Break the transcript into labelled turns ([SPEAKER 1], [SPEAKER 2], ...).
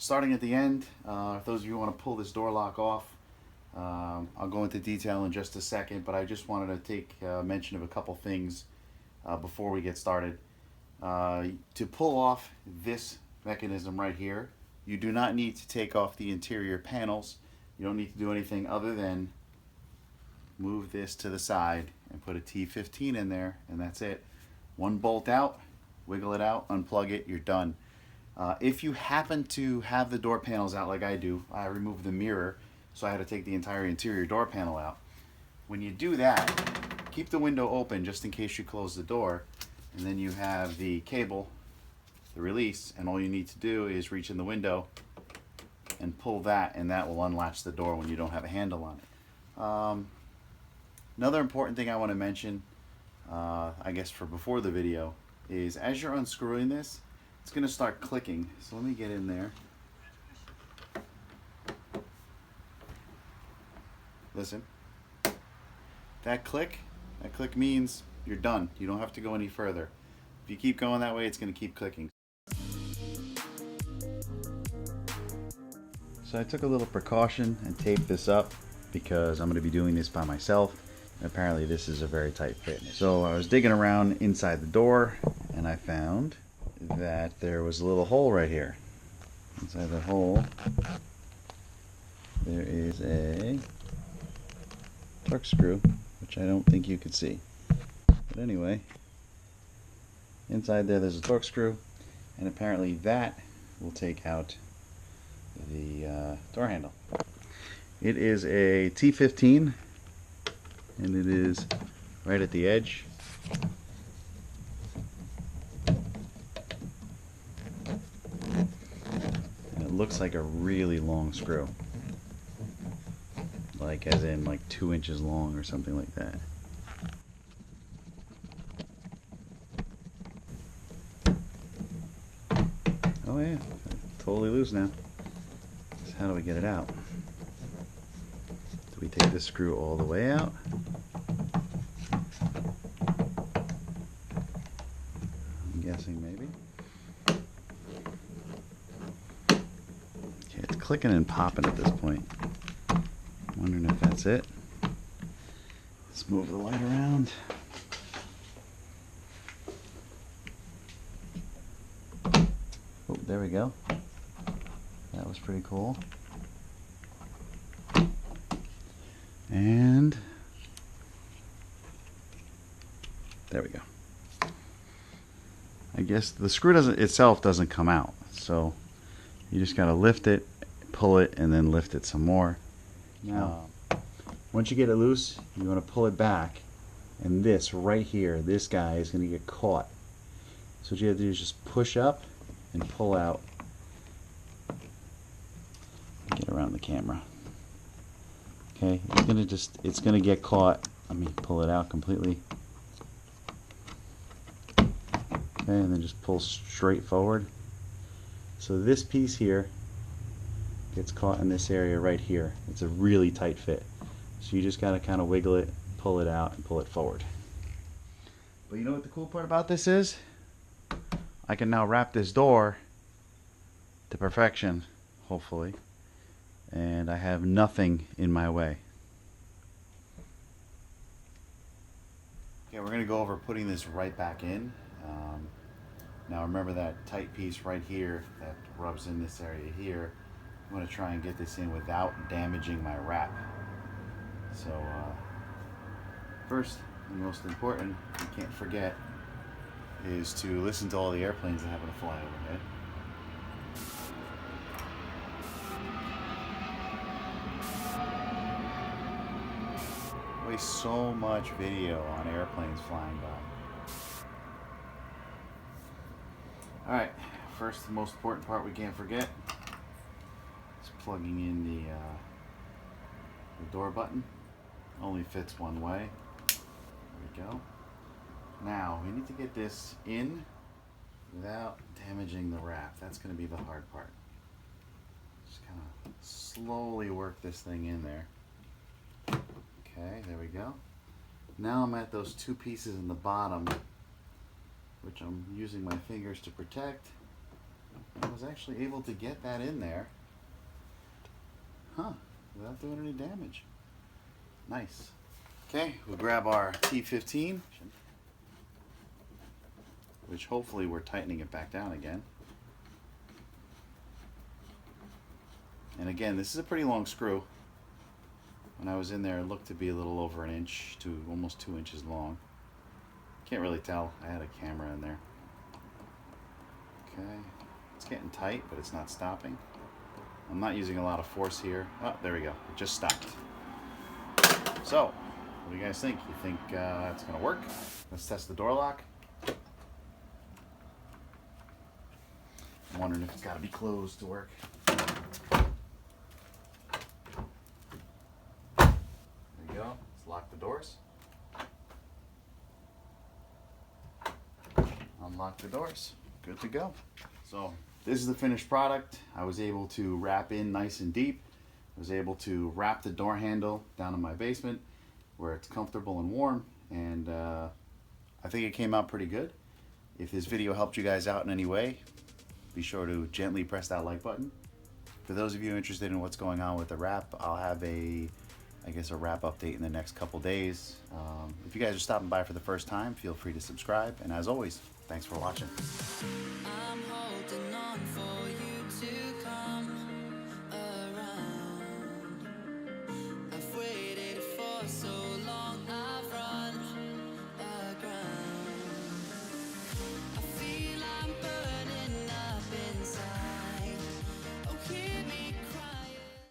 [SPEAKER 1] Starting at the end, if those of you who want to pull this door lock off, I'll go into detail in just a second, but I just wanted to take mention of a couple things before we get started. To pull off this mechanism right here, you do not need to take off the interior panels. You don't need to do anything other than move this to the side and put a T15 in there, and that's it. One bolt out, wiggle it out, unplug it, you're done. If you happen to have the door panels out like I do, I removed the mirror, so I had to take the entire interior door panel out. When you do that, keep the window open just in case you close the door, and then you have the cable, the release, and all you need to do is reach in the window and pull that, and that will unlatch the door when you don't have a handle on it. Another important thing I want to mention, I guess for before the video, is as you're unscrewing this, it's going to start clicking. So let me get in there. Listen. That click means you're done. You don't have to go any further. If you keep going that way, it's going to keep clicking. So I took a little precaution and taped this up because I'm going to be doing this by myself. And apparently this is a very tight fit. So I was digging around inside the door and I found that there was a little hole right here. Inside the hole there is a Torx screw, which I don't think you could see. But anyway, inside there's a Torx screw, and apparently that will take out the door handle. It is a T15, and it is right at the edge. And it looks like a really long screw. Like as in like 2 inches long or something like that. Oh yeah, totally loose now. So how do we get it out? Do we take this screw all the way out? I'm guessing maybe. Okay, it's clicking and popping at this point. I'm wondering if that's it. Let's move the light around. Oh, there we go. That was pretty cool. And there we go. I guess the screw itself doesn't come out, so you just gotta lift it, pull it, and then lift it some more. Now, once you get it loose, you want to pull it back, and this right here, this guy is going to get caught. So what you have to do is just push up and pull out. Get around the camera. Okay, it's going to get caught. Let me pull it out completely. Okay, and then just pull straight forward. So this piece here gets caught in this area right here. It's a really tight fit. So you just gotta kind of wiggle it, pull it out, and pull it forward. But you know what the cool part about this is? I can now wrap this door to perfection, hopefully, and I have nothing in my way. Okay, we're gonna go over putting this right back in. Now remember that tight piece right here that rubs in this area here. I'm going to try and get this in without damaging my wrap. So first and most important, you can't forget, is to listen to all the airplanes that happen to fly overhead. Waste so much video on airplanes flying by. Alright, first the most important part we can't forget. Plugging in the door button. Only fits one way. There we go. Now we need to get this in without damaging the wrap. That's going to be the hard part. Just kind of slowly work this thing in there. Okay, there we go. Now I'm at those two pieces in the bottom, which I'm using my fingers to protect. I was actually able to get that in there, without doing any damage. Nice. Okay, we'll grab our T15, which hopefully we're tightening it back down again. And again, this is a pretty long screw. When I was in there, it looked to be a little over an inch to almost 2 inches long. Can't really tell. I had a camera in there. Okay, it's getting tight, but it's not stopping. I'm not using a lot of force here. Oh, there we go. It just stopped. So, what do you guys think? You think it's gonna work? Let's test the door lock. I'm wondering if it's gotta be closed to work. There you go. Let's lock the doors. Unlock the doors. Good to go. So this is the finished product. I was able to wrap in nice and deep. I was able to wrap the door handle down in my basement where it's comfortable and warm, and I think it came out pretty good. If this video helped you guys out in any way, be sure to gently press that like button. For those of you interested in what's going on with the wrap, I'll have a wrap update in the next couple days. If you guys are stopping by for the first time, feel free to subscribe, and as always, thanks for watching. I'm holding on for